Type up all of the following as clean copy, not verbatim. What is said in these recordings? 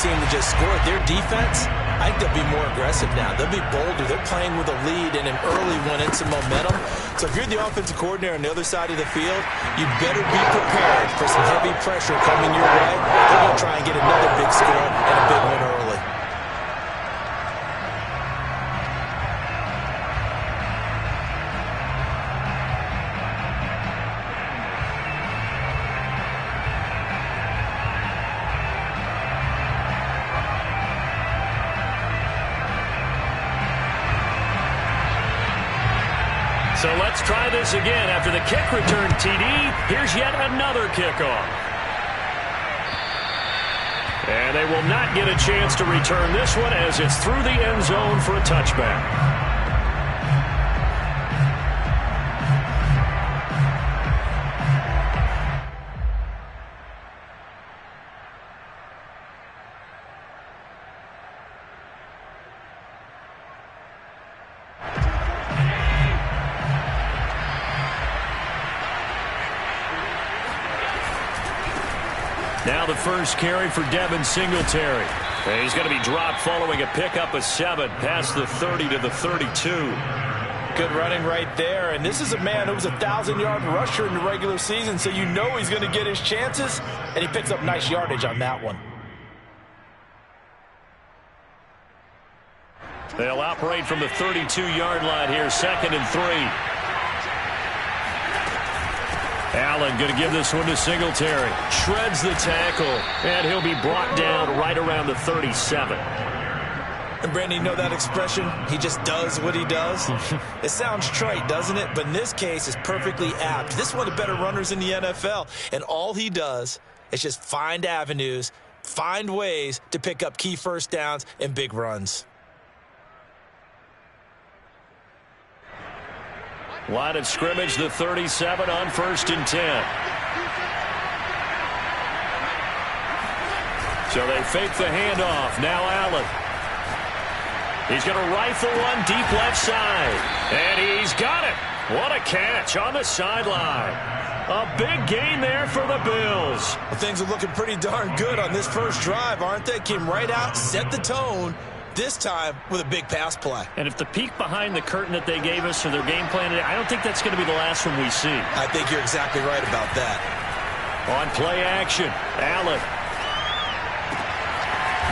team that just scored. Their defense, I think they'll be more aggressive now. They'll be bolder. They're playing with a lead and an early one and some momentum. So if you're the offensive coordinator on the other side of the field, you better be prepared for some heavy pressure coming your way. They're going to try and get another big score and a big one early. So let's try this again. After the kick return TD, here's yet another kickoff. And they will not get a chance to return this one as it's through the end zone for a touchback. Now the first carry for Devin Singletary. He's going to be dropped following a pickup of 7 past the 30 to the 32. Good running right there. And this is a man who was a 1,000-yard rusher in the regular season, so you know he's going to get his chances, and he picks up nice yardage on that one. They'll operate from the 32-yard line here, 2nd and 3. Allen going to give this one to Singletary. Shreds the tackle, and he'll be brought down right around the 37. And Brandon, you know that expression? He just does what he does. It sounds trite, doesn't it? But in this case, it's perfectly apt. This is one of the better runners in the NFL, and all he does is just find avenues, find ways to pick up key first downs and big runs. Line of scrimmage, the 37 on 1st and 10. So they fake the handoff. Now Allen. He's going to rifle one deep left side. And he's got it. What a catch on the sideline. A big gain there for the Bills. Well, things are looking pretty darn good on this first drive, aren't they? Came right out, set the tone. This time with a big pass play. And if the peek behind the curtain that they gave us for their game plan today, I don't think that's going to be the last one we see. I think you're exactly right about that. On play action, Allen.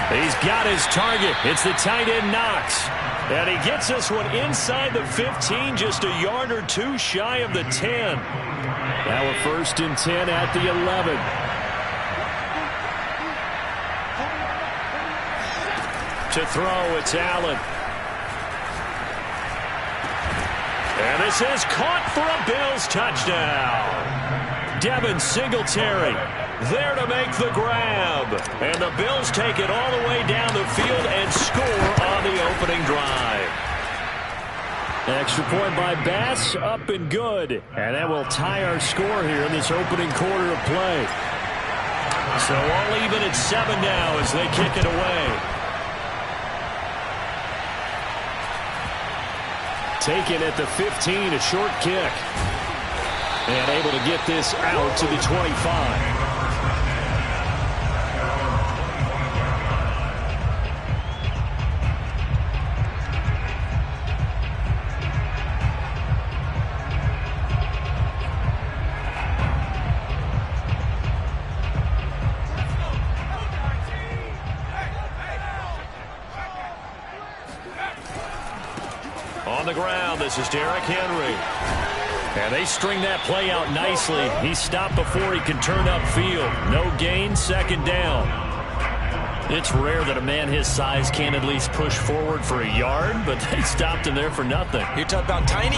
He's got his target. It's the tight end Knox. And he gets this one inside the 15, just a yard or two shy of the 10. Now a 1st and 10 at the 11. To throw, it's Allen. And this is caught for a Bills touchdown. Devin Singletary there to make the grab. And the Bills take it all the way down the field and score on the opening drive. Extra point by Bass, up and good. And that will tie our score here in this opening quarter of play. So all even at 7 now as they kick it away. Taken at the 15, a short kick. And able to get this out to the 25. On the ground, this is Derrick Henry. And they string that play out nicely. He stopped before he can turn upfield. No gain, 2nd down. It's rare that a man his size can at least push forward for a yard, but they stopped him there for nothing. You're talking about tiny?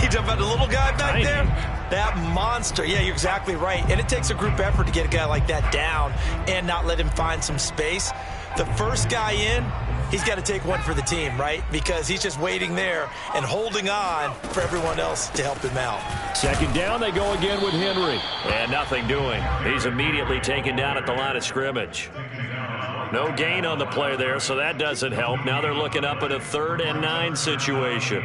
You're talking about the little guy back there? That monster. Yeah, you're exactly right. And it takes a group effort to get a guy like that down and not let him find some space. The first guy in, he's got to take one for the team, right? Because he's just waiting there and holding on for everyone else to help him out. 2nd down, they go again with Henry. And nothing doing. He's immediately taken down at the line of scrimmage. No gain on the play there, so that doesn't help. Now they're looking up at a 3rd and 9 situation.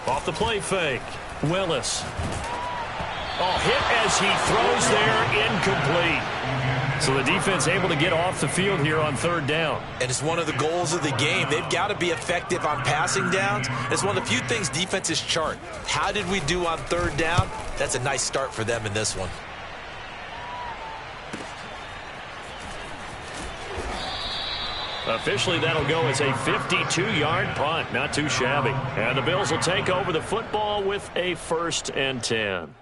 Off the play fake. Willis. Oh, hit as he throws there, incomplete. So the defense able to get off the field here on third down. And it's one of the goals of the game. They've got to be effective on passing downs. It's one of the few things defenses chart. How did we do on third down? That's a nice start for them in this one. Officially, that'll go as a 52-yard punt. Not too shabby. And the Bills will take over the football with a 1st and 10.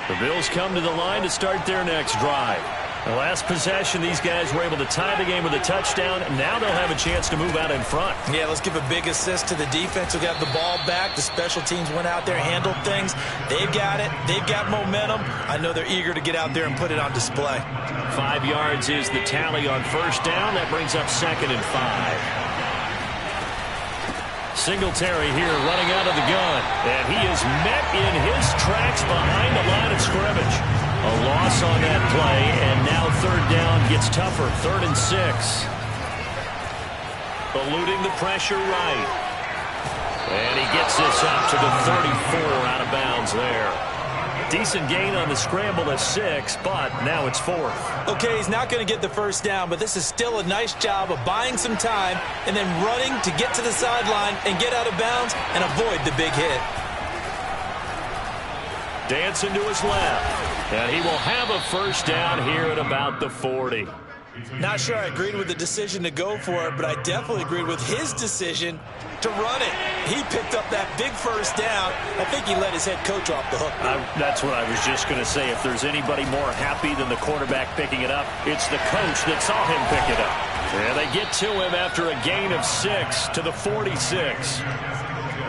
The Bills come to the line to start their next drive. The last possession, these guys were able to tie the game with a touchdown. Now they'll have a chance to move out in front. Yeah, let's give a big assist to the defense who got the ball back. The special teams went out there, handled things. They've got it. They've got momentum. I know they're eager to get out there and put it on display. 5 yards is the tally on first down. That brings up 2nd and 5. Singletary here running out of the gun. And he is met in his tracks behind the line of scrimmage. A loss on that play, and now third down gets tougher. 3rd and 6. Eluding the pressure right. And he gets this up to the 34 out of bounds there. Decent gain on the scramble of 6, but now it's 4th. Okay, he's not going to get the first down, but this is still a nice job of buying some time and then running to get to the sideline and get out of bounds and avoid the big hit. Dancing to his left, and he will have a first down here at about the 40. Not sure I agreed with the decision to go for it, but I definitely agreed with his decision to run it. He picked up that big first down. I think he let his head coach off the hook. That's what I was just going to say. If there's anybody more happy than the quarterback picking it up, it's the coach that saw him pick it up. And they get to him after a gain of 6 to the 46.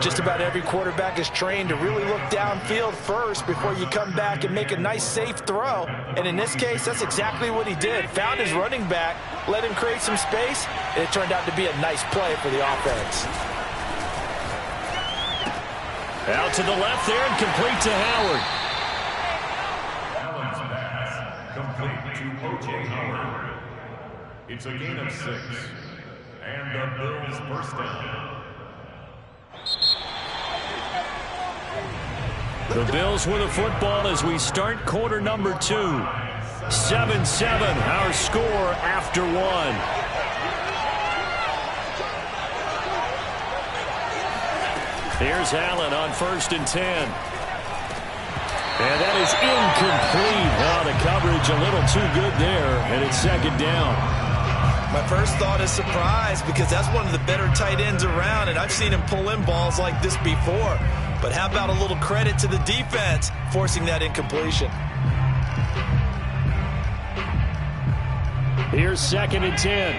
Just about every quarterback is trained to really look downfield first before you come back and make a nice, safe throw. And in this case, that's exactly what he did. Found his running back, let him create some space, and it turned out to be a nice play for the offense. Out to the left there and complete to Howard. Allen's pass complete to O.J. Howard. It's a gain of 6. And the Bills first down. The Bills with the football as we start quarter number 2. 7-7, our score after 1. Here's Allen on 1st and 10. And that is incomplete. Oh, the coverage a little too good there, and it's 2nd down. My first thought is surprise because that's one of the better tight ends around, and I've seen him pull in balls like this before. But how about a little credit to the defense forcing that incompletion? Here's 2nd and 10.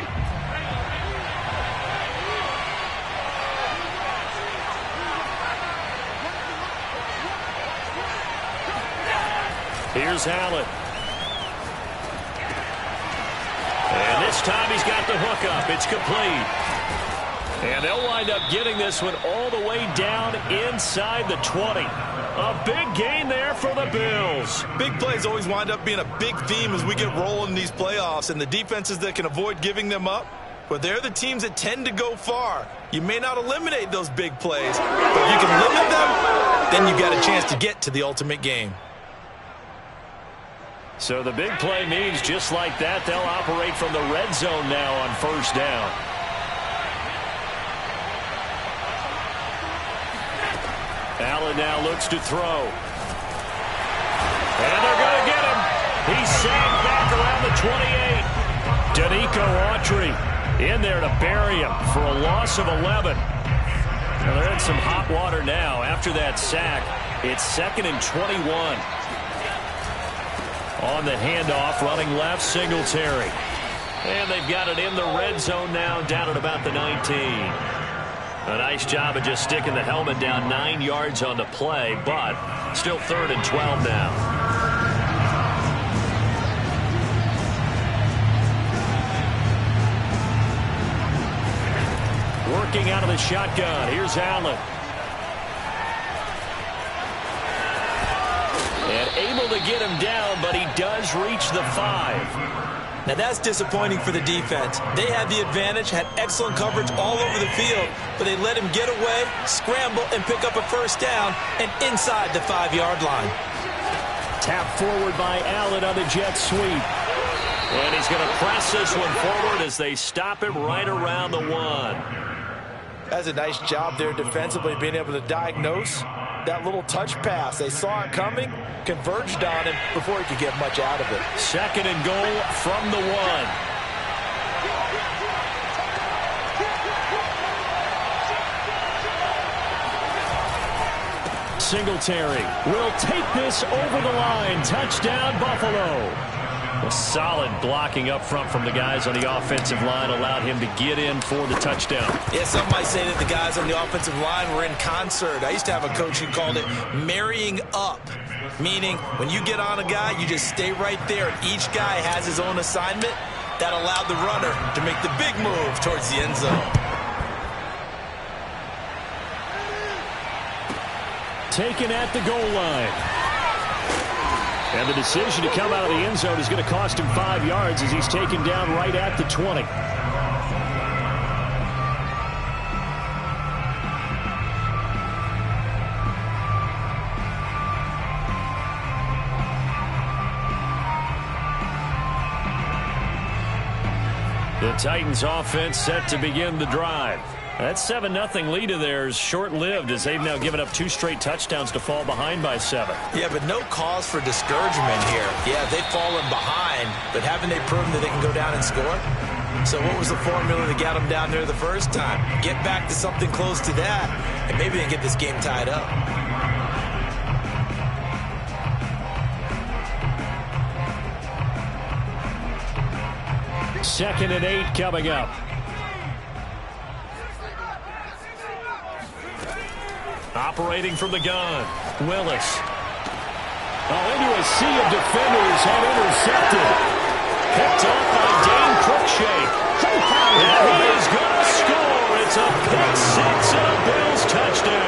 Here's Allen. And this time he's got the hook up. It's complete. And they'll wind up getting this one all the way down inside the 20. A big gain there for the Bills. Big plays always wind up being a big theme as we get rolling in these playoffs. And the defenses that can avoid giving them up, well, they're the teams that tend to go far. You may not eliminate those big plays, but if you can limit them, then you've got a chance to get to the ultimate game. So the big play means just like that, they'll operate from the red zone now on 1st down. Allen now looks to throw. And they're going to get him. He's sagged back around the 28. Danico Autry in there to bury him for a loss of 11. Now they're in some hot water now. After that sack, it's 2nd and 21. On the handoff, running left, Singletary. And they've got it in the red zone now, down at about the 19. A nice job of just sticking the helmet down 9 yards on the play, but still 3rd and 12 now. Working out of the shotgun. Here's Allen. And able to get him down, but he does reach the 5. Now that's disappointing for the defense. They had the advantage, had excellent coverage all over the field, but they let him get away, scramble, and pick up a first down, and inside the 5-yard line. Tap forward by Allen on the jet sweep. And he's going to press this one forward as they stop him right around the 1. That's a nice job there defensively, being able to diagnose that little touch pass. They saw it coming, converged on him before he could get much out of it. 2nd and goal from the 1. Singletary will take this over the line. Touchdown, Buffalo. A solid blocking up front from the guys on the offensive line allowed him to get in for the touchdown. Yeah, some might say that the guys on the offensive line were in concert. I used to have a coach who called it marrying up, meaning when you get on a guy, you just stay right there. Each guy has his own assignment. That allowed the runner to make the big move towards the end zone. Taken at the goal line. And the decision to come out of the end zone is going to cost him 5 yards as he's taken down right at the 20. The Titans offense set to begin the drive. That 7-0 lead of theirs short-lived as they've now given up 2 straight touchdowns to fall behind by 7. Yeah, but no cause for discouragement here. Yeah, they've fallen behind, but haven't they proven that they can go down and score? So what was the formula that got them down there the first time? Get back to something close to that, and maybe they can get this game tied up. Second and 8 coming up. Operating from the gun, Willis. Into a sea of defenders and intercepted. Picked up by Dane Cruikshank. And he is going to score. It's a pick 6 and a Bills touchdown.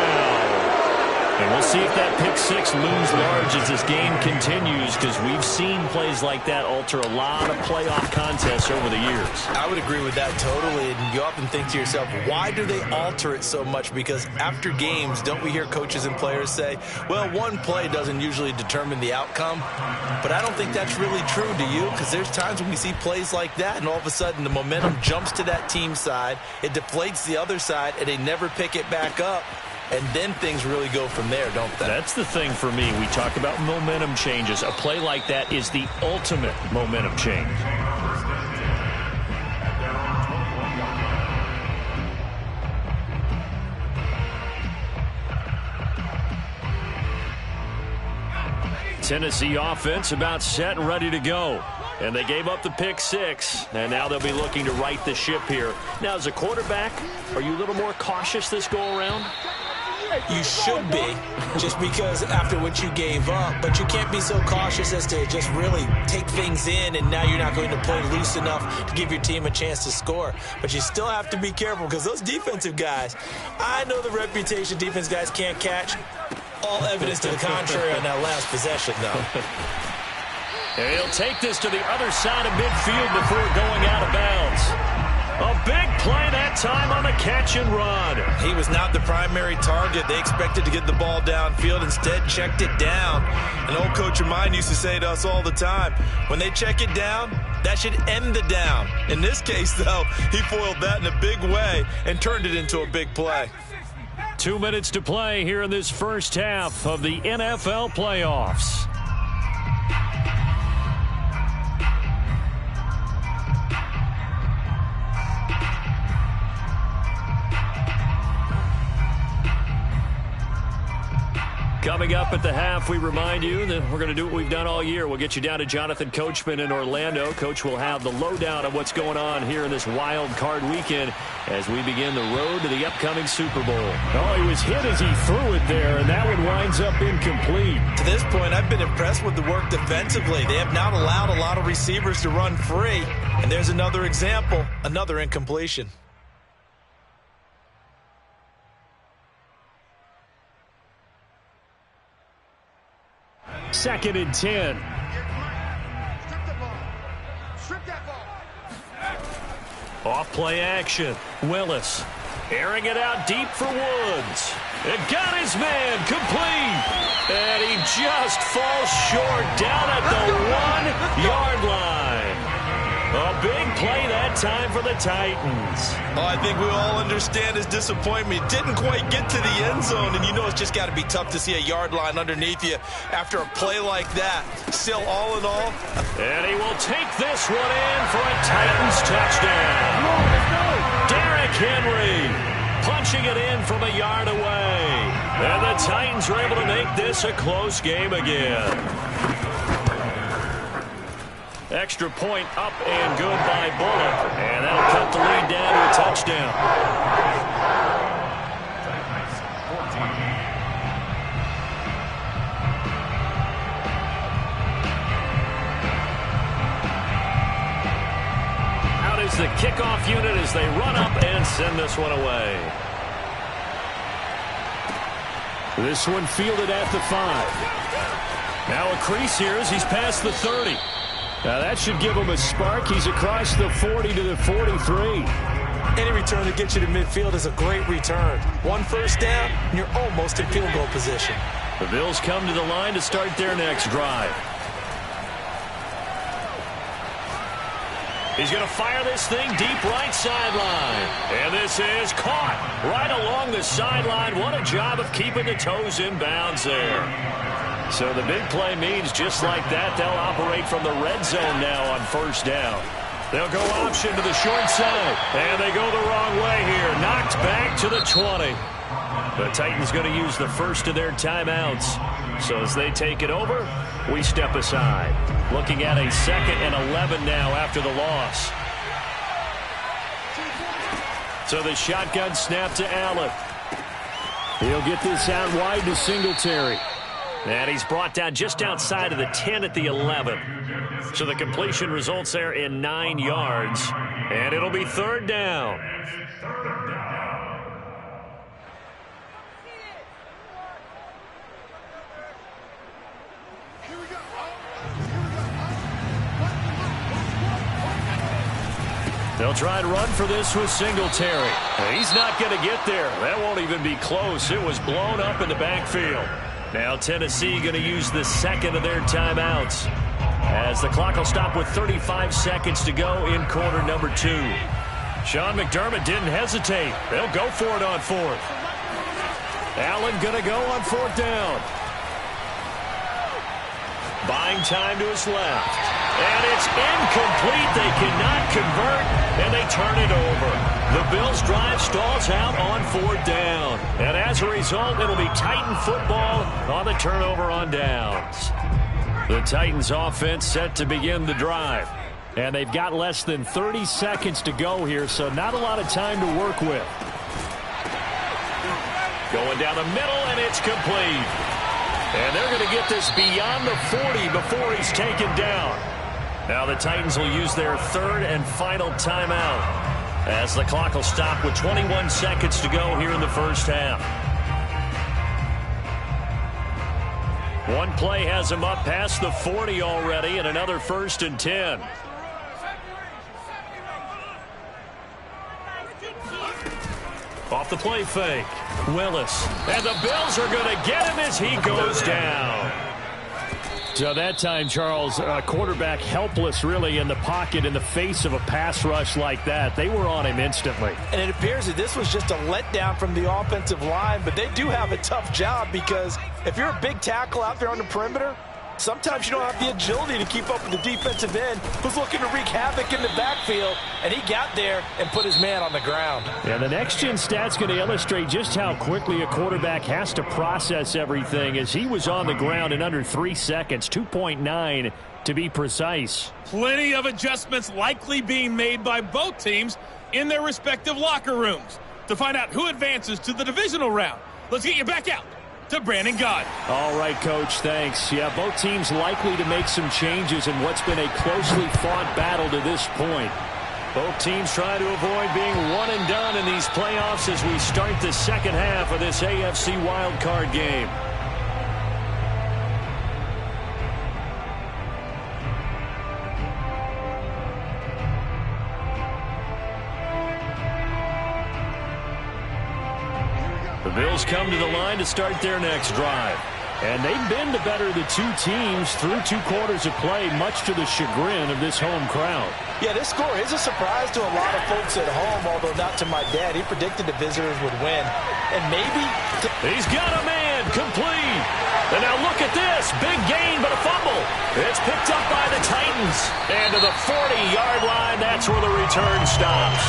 And we'll see if that pick 6 looms large as this game continues, because we've seen plays like that alter a lot of playoff contests over the years. I would agree with that totally. And you often think to yourself, why do they alter it so much? Because after games, don't we hear coaches and players say, well, one play doesn't usually determine the outcome. But I don't think that's really true, do you? Because there's times when we see plays like that, and all of a sudden the momentum jumps to that team side, it deflates the other side, and they never pick it back up. And then things really go from there, don't they? That's the thing for me. We talk about momentum changes. A play like that is the ultimate momentum change. Tennessee offense about set and ready to go. And they gave up the pick 6, and now they'll be looking to right the ship here. Now, as a quarterback, are you a little more cautious this go-around? You should be, just because after what you gave up. But you can't be so cautious as to just really take things in, and now you're not going to play loose enough to give your team a chance to score. But you still have to be careful, because those defensive guys, I know the reputation defense guys can't catch. All evidence to the contrary on that last possession, though. And he'll take this to the other side of midfield before going out of bounds. A big play that time on the catch and run. He was not the primary target. They expected to get the ball downfield. Instead, checked it down. An old coach of mine used to say to us all the time, when they check it down, that should end the down. In this case, though, he foiled that in a big way and turned it into a big play. 2 minutes to play here in this first half of the NFL playoffs. Coming up at the half, we remind you that we're going to do what we've done all year. We'll get you down to Jonathan Coachman in Orlando. Coach will have the lowdown of what's going on here in this wild card weekend as we begin the road to the upcoming Super Bowl. Oh, he was hit as he threw it there, and that one winds up incomplete. To this point, I've been impressed with the work defensively. They have not allowed a lot of receivers to run free. And there's another example, another incompletion. 2nd and 10. Off play action. Willis airing it out deep for Woods. It got his man complete. And he just falls short down at the 1-yard line. A big play that time for the Titans. Oh, I think we all understand his disappointment. Didn't quite get to the end zone, and you know it's just got to be tough to see a yard line underneath you after a play like that. Still, all in all. And he will take this one in for a Titans touchdown. Derrick Henry punching it in from a yard away. And the Titans are able to make this a close game again. Extra point up and good by Bullock. And that'll cut the lead down to a touchdown. Out is the kickoff unit as they run up and send this one away. This one fielded at the 5. Now a crease here as he's past the 30. Now that should give him a spark. He's across the 40 to the 43. Any return that gets you to midfield is a great return. 1 first down, and you're almost in field goal position. The Bills come to the line to start their next drive. He's going to fire this thing deep right sideline. And this is caught right along the sideline. What a job of keeping the toes in bounds there. So the big play means just like that, they'll operate from the red zone now on first down. They'll go option to the short side. And they go the wrong way here. Knocked back to the 20. The Titans going to use the first of their timeouts. So as they take it over, we step aside. Looking at a 2nd and 11 now after the loss. So the shotgun snap to Allen. He'll get this out wide to Singletary. And he's brought down just outside of the 10 at the 11. So the completion results there in 9 yards. And it'll be 3rd down. They'll try and run for this with Singletary. He's not going to get there. That won't even be close. It was blown up in the backfield. Now Tennessee going to use the 2nd of their timeouts as the clock will stop with 35 seconds to go in quarter number 2. Sean McDermott didn't hesitate. They'll go for it on 4th. Allen going to go on 4th down. Buying time to his left. And it's incomplete. They cannot convert, and they turn it over. The Bills' drive stalls out on 4th down. And as a result, it'll be Titan football on the turnover on downs. The Titans' offense set to begin the drive. And they've got less than 30 seconds to go here, so not a lot of time to work with. Going down the middle, and it's complete. And they're going to get this beyond the 40 before he's taken down. Now the Titans will use their 3rd and final timeout as the clock will stop with 21 seconds to go here in the first half. One play has him up past the 40 already, and another 1st and 10. Off the play fake. Willis. And the Bills are going to get him as he goes down. So that time, Charles, quarterback helpless really in the pocket in the face of a pass rush like that. They were on him instantly. And it appears that this was just a letdown from the offensive line, but they do have a tough job because if you're a big tackle out there on the perimeter, sometimes you don't have the agility to keep up with the defensive end who's looking to wreak havoc in the backfield, and he got there and put his man on the ground. Yeah, the next-gen stat's going to illustrate just how quickly a quarterback has to process everything as he was on the ground in under 3 seconds, 2.9 to be precise. Plenty of adjustments likely being made by both teams in their respective locker rooms. To find out who advances to the divisional round, let's get you back out to Brandon Gaudin. All right, Coach, thanks. Yeah, both teams likely to make some changes in what's been a closely fought battle to this point. Both teams try to avoid being one and done in these playoffs as we start the second half of this AFC wildcard game. Bills come to the line to start their next drive. And they've been the better of the two teams through 2 quarters of play, much to the chagrin of this home crowd. Yeah, this score is a surprise to a lot of folks at home, although not to my dad. He predicted the visitors would win. And maybe... He's got a man, complete. And now look at this. Big gain, but a fumble. It's picked up by the Titans. And to the 40-yard line, that's where the return stops.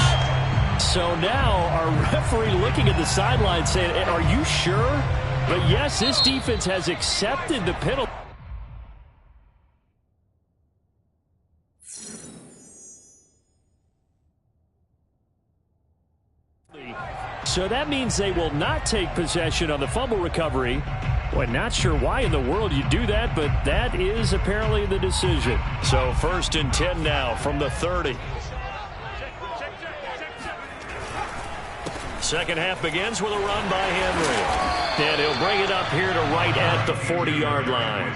So now our referee looking at the sideline saying, are you sure? But yes, this defense has accepted the penalty. So that means they will not take possession on the fumble recovery. Boy, not sure why in the world you do that, but that is apparently the decision. So 1st and 10 now from the 30. Second half begins with a run by Henry. And he'll bring it up here to right at the 40-yard line.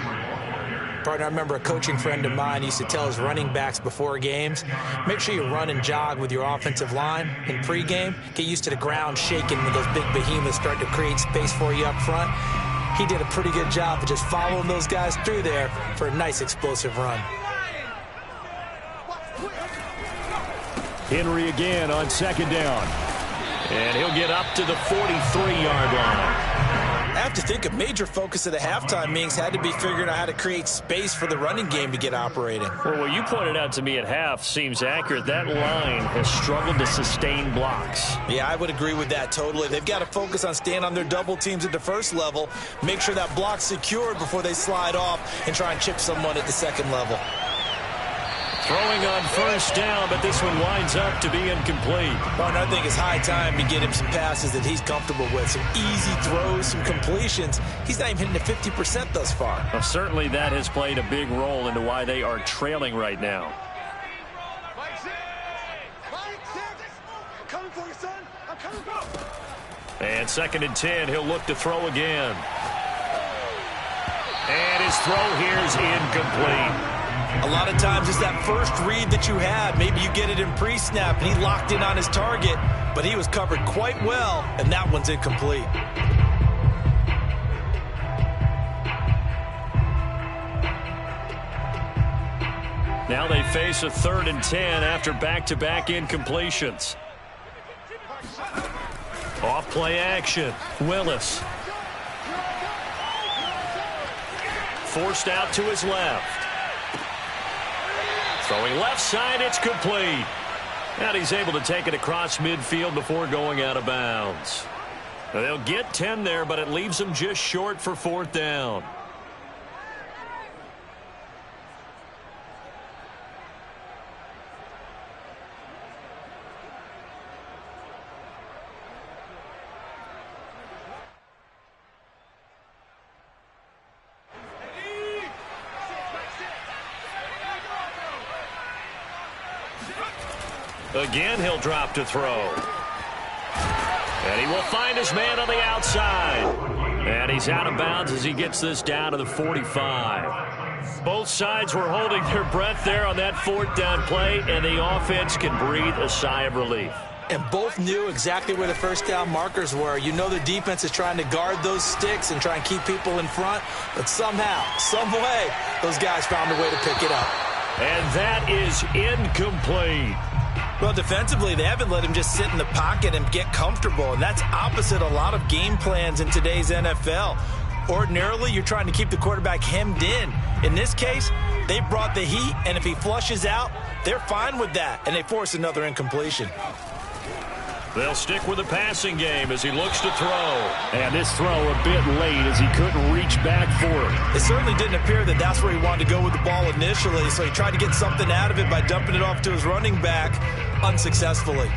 Partner, I remember a coaching friend of mine used to tell his running backs before games, make sure you run and jog with your offensive line in pregame. Get used to the ground shaking when those big behemoths start to create space for you up front. He did a pretty good job of just following those guys through there for a nice explosive run. Henry again on 2nd down. And he'll get up to the 43-yard line. I have to think a major focus of the halftime meetings had to be figuring out how to create space for the running game to get operating. Well, what you pointed out to me at half seems accurate. That line has struggled to sustain blocks. Yeah, I would agree with that totally. They've got to focus on staying on their double teams at the first level, make sure that block's secured before they slide off and try and chip someone at the second level. Throwing on 1st down, but this one winds up to be incomplete. Well, and I think it's high time to get him some passes that he's comfortable with. Some easy throws, some completions. He's not even hitting the 50% thus far. Well, certainly that has played a big role into why they are trailing right now. And 2nd and 10, he'll look to throw again. And his throw here is incomplete. A lot of times it's that first read that you had. Maybe you get it in pre-snap, and he locked in on his target, but he was covered quite well, and that one's incomplete. Now they face a 3rd and 10 after back-to-back incompletions. Off play action. Willis. Forced out to his left. Throwing left side, it's complete. And he's able to take it across midfield before going out of bounds. Now they'll get 10 there, but it leaves them just short for 4th down. Again, he'll drop to throw. And he will find his man on the outside. And he's out of bounds as he gets this down to the 45. Both sides were holding their breath there on that 4th down play, and the offense can breathe a sigh of relief. And both knew exactly where the 1st down markers were. You know the defense is trying to guard those sticks and try and keep people in front, but somehow, some way, those guys found a way to pick it up. And that is incomplete. Well, defensively, they haven't let him just sit in the pocket and get comfortable, and that's opposite a lot of game plans in today's NFL. Ordinarily, you're trying to keep the quarterback hemmed in. In this case, they brought the heat, and if he flushes out, they're fine with that, and they force another incompletion. They'll stick with the passing game as he looks to throw. And this throw a bit late as he couldn't reach back for it. It certainly didn't appear that that's where he wanted to go with the ball initially, so he tried to get something out of it by dumping it off to his running back unsuccessfully.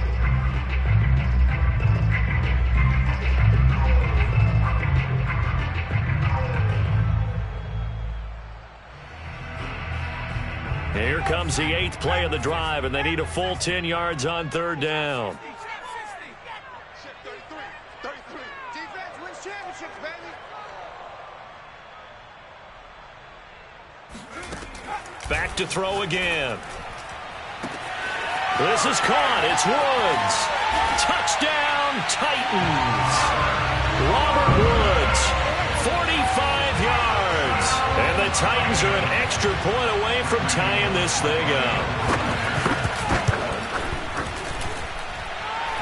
Here comes the 8th play of the drive, and they need a full 10 yards on 3rd down. Back to throw again. This is caught. It's Woods. Touchdown, Titans. Robert Woods, 45 yards. And the Titans are an extra point away from tying this thing up.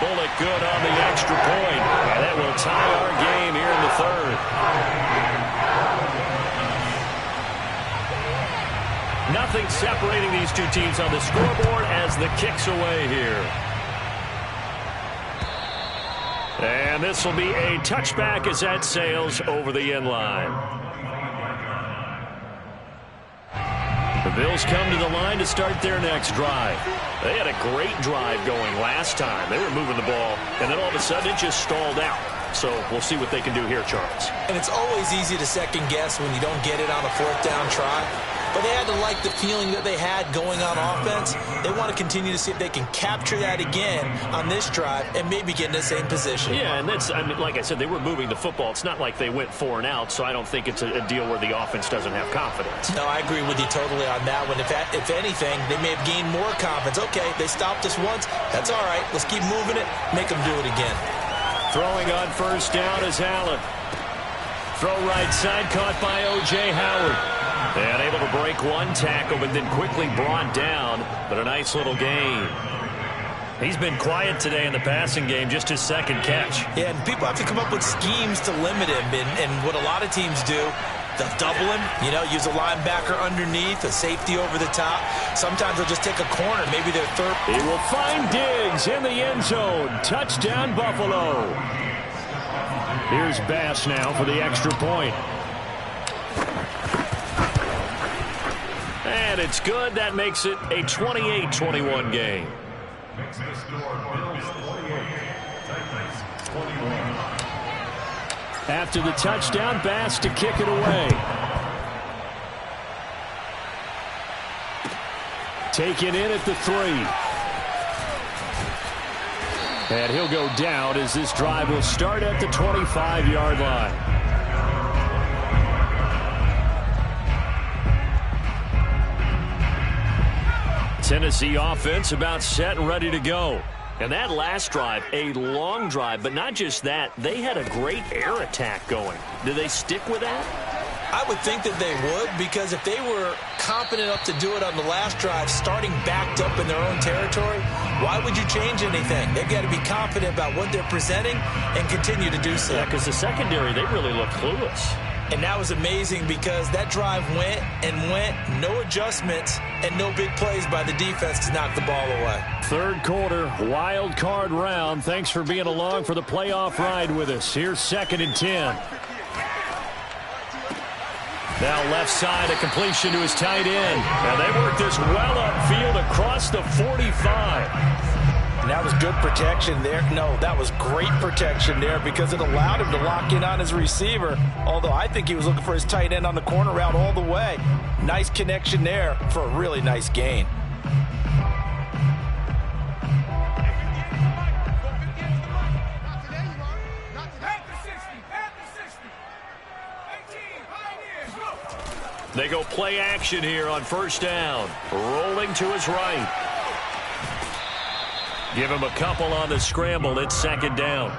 Bullock good on the extra point. And that will tie our game here in the third. Nothing separating these two teams on the scoreboard as the kick's away here. And this will be a touchback as that sails over the end line. The Bills come to the line to start their next drive. They had a great drive going last time. They were moving the ball, and then all of a sudden it just stalled out. So we'll see what they can do here, Charles. And it's always easy to second guess when you don't get it on a fourth down try. But they had to like the feeling that they had going on offense. They want to continue to see if they can capture that again on this drive and maybe get in the same position. Yeah, and that's, I mean, like I said, they were moving the football. It's not like they went 4 and out, so I don't think it's a deal where the offense doesn't have confidence. No, I agree with you totally on that one. If anything, they may have gained more confidence. Okay, they stopped us once. That's all right. Let's keep moving it. Make them do it again. Throwing on first down is Allen. Throw right side, caught by O.J. Howard. And able to break one tackle, but then quickly brought down. But a nice little gain. He's been quiet today in the passing game, just his second catch. Yeah, and people have to come up with schemes to limit him. And what a lot of teams do, they'll double him, you know, use a linebacker underneath, a safety over the top. Sometimes they'll just take a corner, maybe their third. He will find Diggs in the end zone. Touchdown, Buffalo. Here's Bass now for the extra point. And it's good. That makes it a 28-21 game. Makes the score Bills 28, Titans 21. After the touchdown, Bass to kick it away. Taken in at the 3. And he'll go down as this drive will start at the 25-yard line. Tennessee offense about set and ready to go. And that last drive, a long drive, but not just that, they had a great air attack going. Do they stick with that? I would think that they would, because if they were confident enough to do it on the last drive, starting backed up in their own territory, why would you change anything? They've got to be confident about what they're presenting and continue to do so. Yeah, because the secondary, they really look clueless. And that was amazing because that drive went and went, no adjustments, and no big plays by the defense to knock the ball away. Third quarter, wild card round. Thanks for being along for the playoff ride with us. Here's 2nd and 10. Now left side, a completion to his tight end. And they work this well upfield across the 45. And that was good protection there. No, that was great protection there because it allowed him to lock in on his receiver. Although I think he was looking for his tight end on the corner route all the way. Nice connection there for a really nice gain. They go play action here on first down. Rolling to his right. Give him a couple on the scramble. It's 2nd down.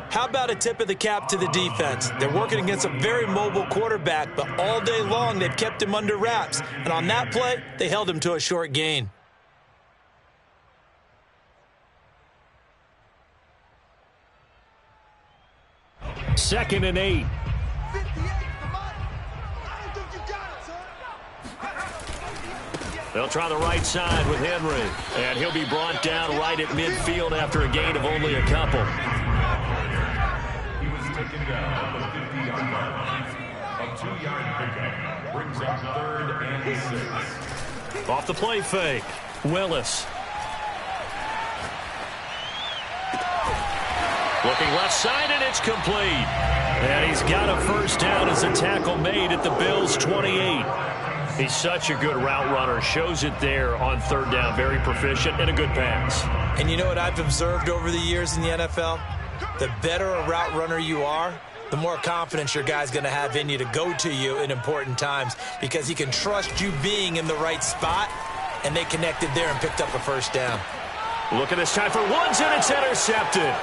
How about a tip of the cap to the defense? They're working against a very mobile quarterback, but all day long they've kept him under wraps. And on that play, they held him to a short gain. Second and 8. They'll try the right side with Henry. And he'll be brought down right at midfield after a gain of only a couple. He was taken down at the 50-yard line. A 2-yard pickup brings up 3rd and 6. Off the play fake. Willis. Looking left side, and it's complete. And he's got a first down as a tackle made at the Bills' 28. He's such a good route runner. Shows it there on 3rd down. Very proficient and a good pass. And you know what I've observed over the years in the NFL? The better a route runner you are, the more confidence your guy's going to have in you to go to you in important times because he can trust you being in the right spot, and they connected there and picked up a first down. Looking this time for Woods, and it's intercepted.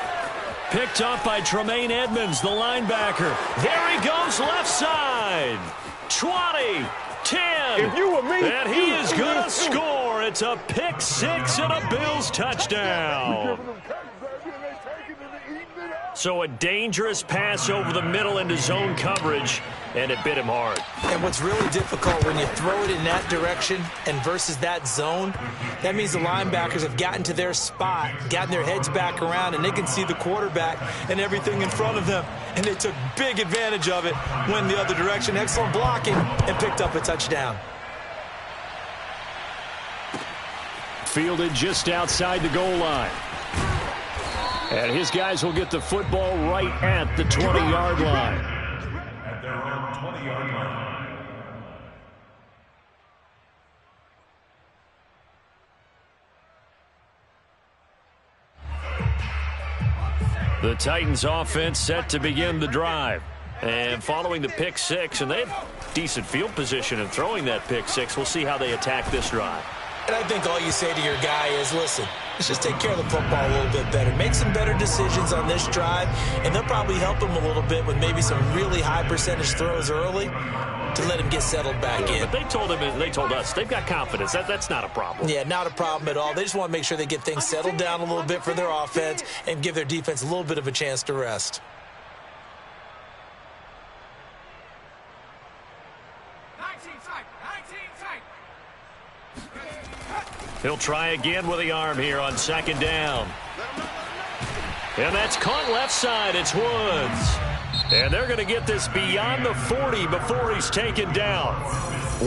Picked up by Tremaine Edmonds, the linebacker. There he goes, left side. 20, 10, if you were me, and he is going to score. It's a pick six and a Bills touchdown. So a dangerous pass over the middle into zone coverage, and it bit him hard. And what's really difficult when you throw it in that direction and versus that zone, that means the linebackers have gotten to their spot, gotten their heads back around, and they can see the quarterback and everything in front of them. And they took big advantage of it, went the other direction. Excellent blocking, and picked up a touchdown. Fielded just outside the goal line. And his guys will get the football right at the 20-yard line. At their own 20-yard line. The Titans offense set to begin the drive. And following the pick six, and they have decent field position in throwing that pick six. We'll see how they attack this drive. And I think all you say to your guy is, listen, let's just take care of the football a little bit better. Make some better decisions on this drive, and they'll probably help him a little bit with maybe some really high percentage throws early to let him get settled back in. But they told us they've got confidence. That's not a problem. Yeah, not a problem at all. They just want to make sure they get things settled down a little bit for their offense and give their defense a little bit of a chance to rest. He'll try again with the arm here on second down. And that's caught left side. It's Woods. And they're going to get this beyond the 40 before he's taken down.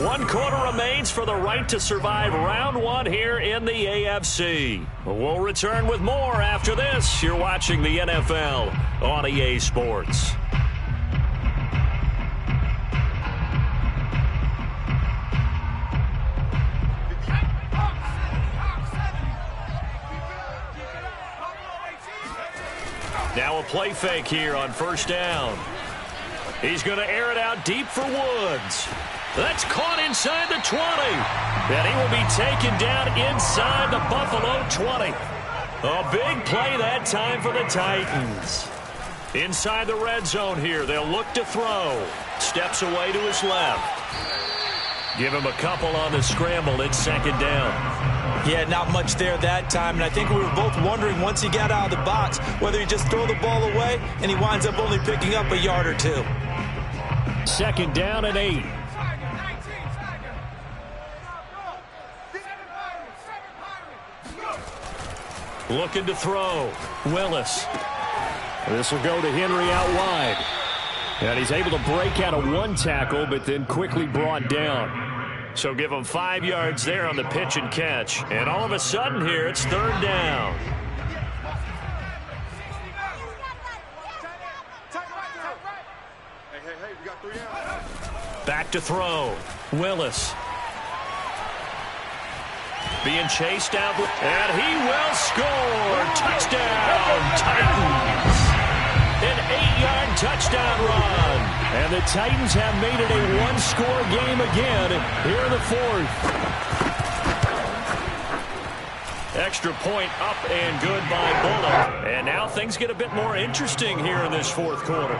1 quarter remains for the right to survive round one here in the AFC. We'll return with more after this. You're watching the NFL on EA Sports. Now a play fake here on first down. He's going to air it out deep for Woods. That's caught inside the 20. And he will be taken down inside the Buffalo 20. A big play that time for the Titans. Inside the red zone here, they'll look to throw. Steps away to his left. Give him a couple on the scramble. It's second down. Yeah, not much there that time, and I think we were both wondering once he got out of the box whether he just throw the ball away, and he winds up only picking up a yard or two. Second down and 8. Looking to throw. Willis. This will go to Henry out wide. And he's able to break out of one tackle, but then quickly brought down. So give him 5 yards there on the pitch and catch. And all of a sudden here, it's third down. Back to throw. Willis. Being chased out, and he will score. Touchdown, Titans. An 8-yard touchdown run. And the Titans have made it a one-score game again here in the fourth. Extra point up and good by Bullock. And now things get a bit more interesting here in this fourth quarter.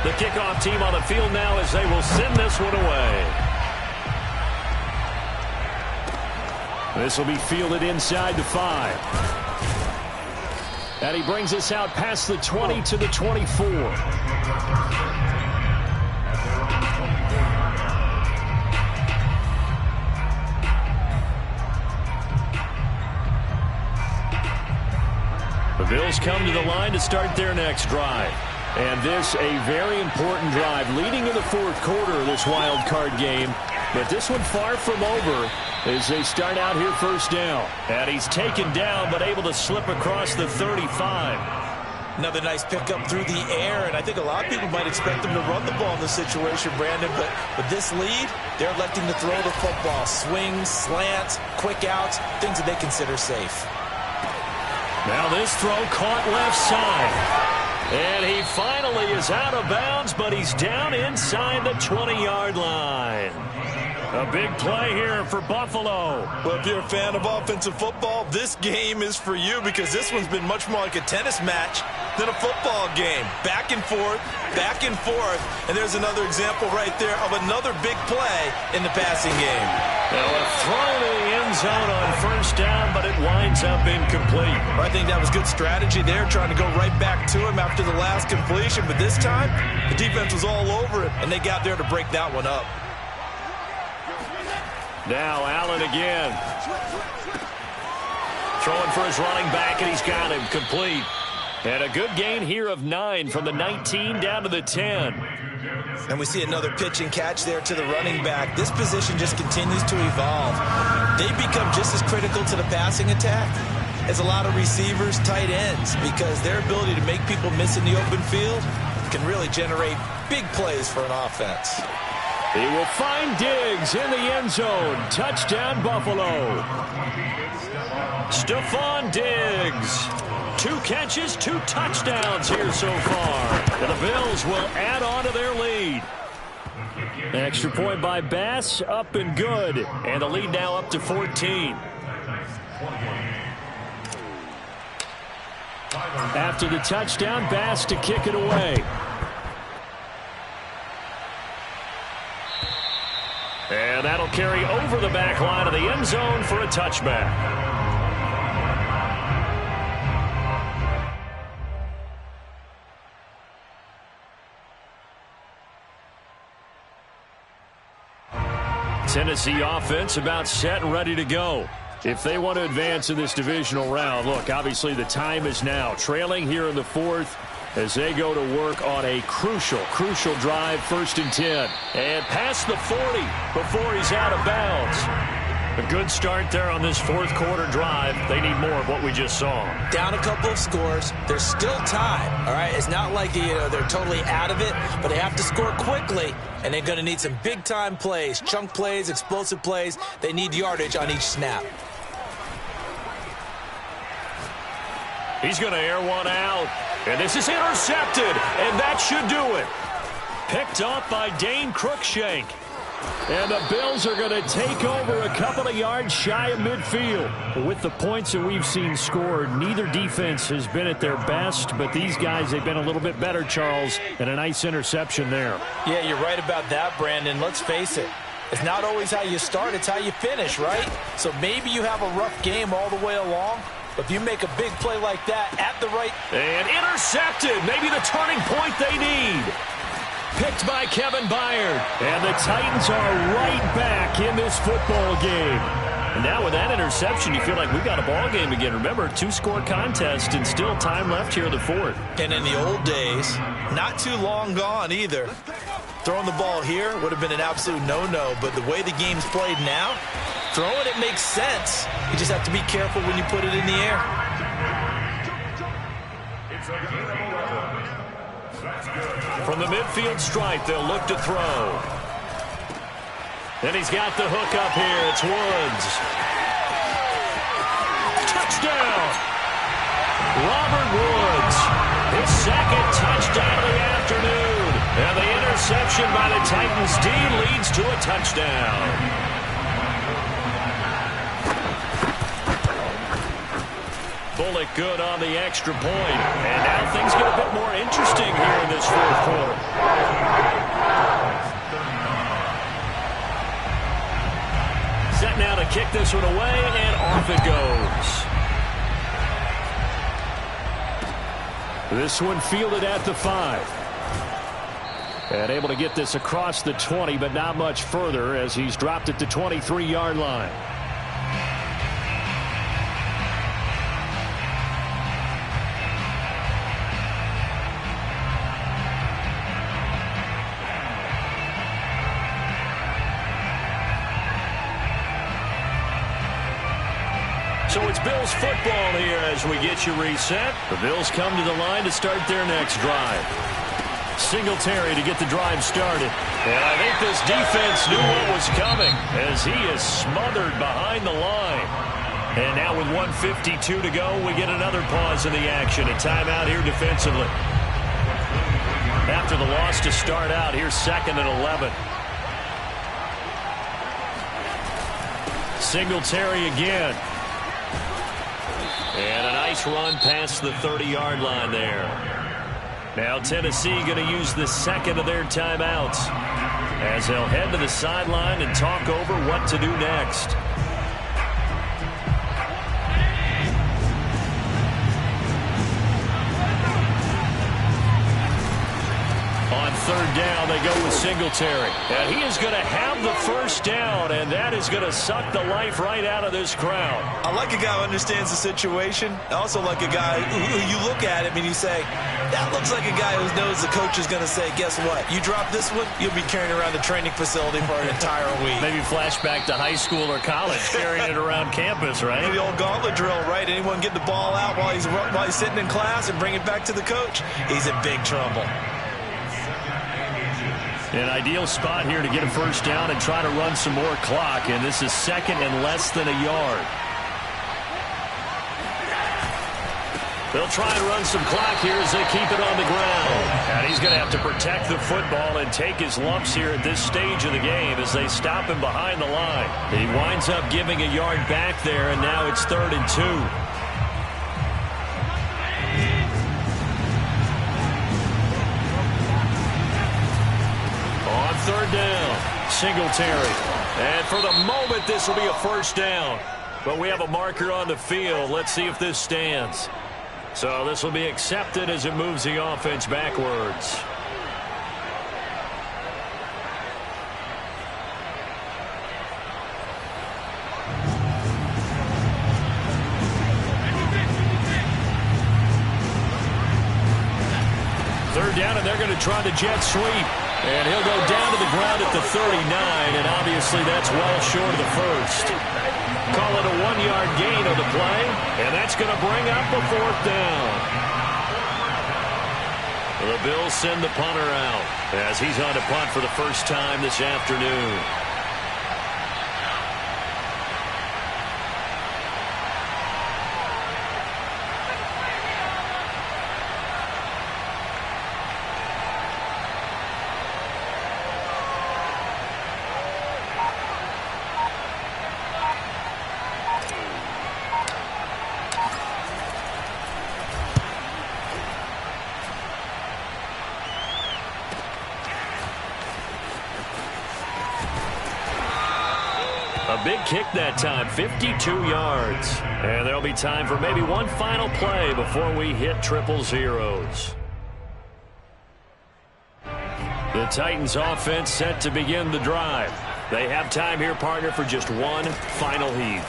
The kickoff team on the field now as they will send this one away. This will be fielded inside the 5. And he brings us out past the 20 to the 24. The Bills come to the line to start their next drive. And this a very important drive leading in the fourth quarter of this wild card game. But this one far from over as they start out here first down. And he's taken down but able to slip across the 35. Another nice pickup through the air, and I think a lot of people might expect them to run the ball in this situation, Brandon, but with this lead, they're electing to throw the football. Swings, slants, quick outs, things that they consider safe. Now this throw caught left side. And he finally is out of bounds, but he's down inside the 20-yard line. A big play here for Buffalo. Well, if you're a fan of offensive football, this game is for you because this one's been much more like a tennis match than a football game. Back and forth, and there's another example right there of another big play in the passing game. Now a throw to the end zone on first down, but it winds up incomplete. I think that was good strategy there, trying to go right back to him after the last completion, but this time the defense was all over it, and they got there to break that one up. Now Allen again. Throwing for his running back, and he's got him complete. And a good gain here of 9 from the 19 down to the 10. And we see another pitch and catch there to the running back. This position just continues to evolve. They become just as critical to the passing attack as a lot of receivers, tight ends, because their ability to make people miss in the open field can really generate big plays for an offense. He will find Diggs in the end zone. Touchdown, Buffalo. Stephon Diggs. 2 catches, 2 touchdowns here so far. And the Bills will add on to their lead. Extra point by Bass, up and good. And the lead now up to 14. After the touchdown, Bass to kick it away. And that'll carry over the back line of the end zone for a touchback. Tennessee offense about set and ready to go. If they want to advance in this divisional round, look, obviously the time is now. Trailing here in the 4th as they go to work on a crucial drive, 1st and 10. And past the 40 before he's out of bounds. A good start there on this 4th quarter drive. They need more of what we just saw. Down a couple of scores. There's still time, all right? It's not like they're totally out of it, but they have to score quickly, and they're going to need some big-time plays, chunk plays, explosive plays. They need yardage on each snap. He's going to air one out. And this is intercepted, and that should do it. Picked off by Dane Cruikshank. And the Bills are going to take over a couple of yards shy of midfield. With the points that we've seen scored, neither defense has been at their best, but these guys, they've been a little bit better, Charles, and a nice interception there. Yeah, you're right about that, Brandon. Let's face it. It's not always how you start, it's how you finish, right? So maybe you have a rough game all the way along, but if you make a big play like that at the right... And intercepted. Maybe the turning point they need. Picked by Kevin Byard. And the Titans are right back in this football game. And now with that interception, you feel like we've got a ball game again. Remember, 2-score contest and still time left here in the 4th. And in the old days, not too long gone either. Throwing the ball here would have been an absolute no-no, but the way the game's played now, throwing it makes sense. You just have to be careful when you put it in the air. From the midfield stripe, they'll look to throw. And he's got the hook up here. It's Woods. Touchdown! Robert Woods. His 2nd touchdown of the afternoon. And the interception by the Titans D leads to a touchdown. Bullock good on the extra point. And now things get a bit more interesting here in this 4th quarter. Set now to kick this one away, and off it goes. This one fielded at the 5. And able to get this across the 20, but not much further as he's dropped it to 23-yard line. So it's Bills football here as we get you reset. The Bills come to the line to start their next drive. Singletary to get the drive started. And I think this defense knew what was coming as he is smothered behind the line. And now with 1:52 to go, we get another pause in the action. A timeout here defensively. After the loss to start out, here's 2nd and 11. Singletary again. And a nice run past the 30-yard line there. Now Tennessee going to use the second of their timeouts as they'll head to the sideline and talk over what to do next. On third down, they go with Singletary. And he is going to have the first down, and that is going to suck the life right out of this crowd. I like a guy who understands the situation. I also like a guy who you look at him and you say, that looks like a guy who knows the coach is going to say, guess what? You drop this one, you'll be carrying around the training facility for an entire week. Maybe flashback to high school or college, carrying it around campus, right? The old gauntlet drill, right? Anyone get the ball out while he's sitting in class and bring it back to the coach? He's in big trouble. An ideal spot here to get a first down and try to run some more clock, and this is second and less than a yard. They'll try and run some clock here as they keep it on the ground. And he's going to have to protect the football and take his lumps here at this stage of the game as they stop him behind the line. He winds up giving a yard back there, and now it's 3rd and 2. Third down, Singletary. And for the moment, this will be a first down. But we have a marker on the field. Let's see if this stands. So this will be accepted as it moves the offense backwards. Third down, and they're going to try the jet sweep. And he'll go down to the ground at the 39, and obviously that's well short of the first. Call it a 1-yard gain on the play, and that's going to bring up a 4th down. The Bills send the punter out as he's on to punt for the first time this afternoon. A big kick that time, 52 yards. And there'll be time for maybe one final play before we hit triple zeros. The Titans offense set to begin the drive. They have time here, partner, for just one final heave.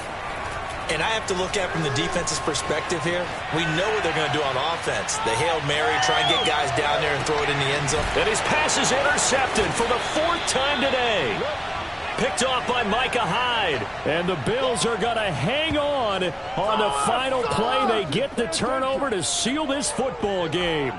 And I have to look at from the defense's perspective here. We know what they're going to do on offense. The Hail Mary, try and get guys down there and throw it in the end zone. And his pass is intercepted for the 4th time today. Picked off by Micah Hyde. And the Bills are going to hang on the final play. They get the turnover to seal this football game.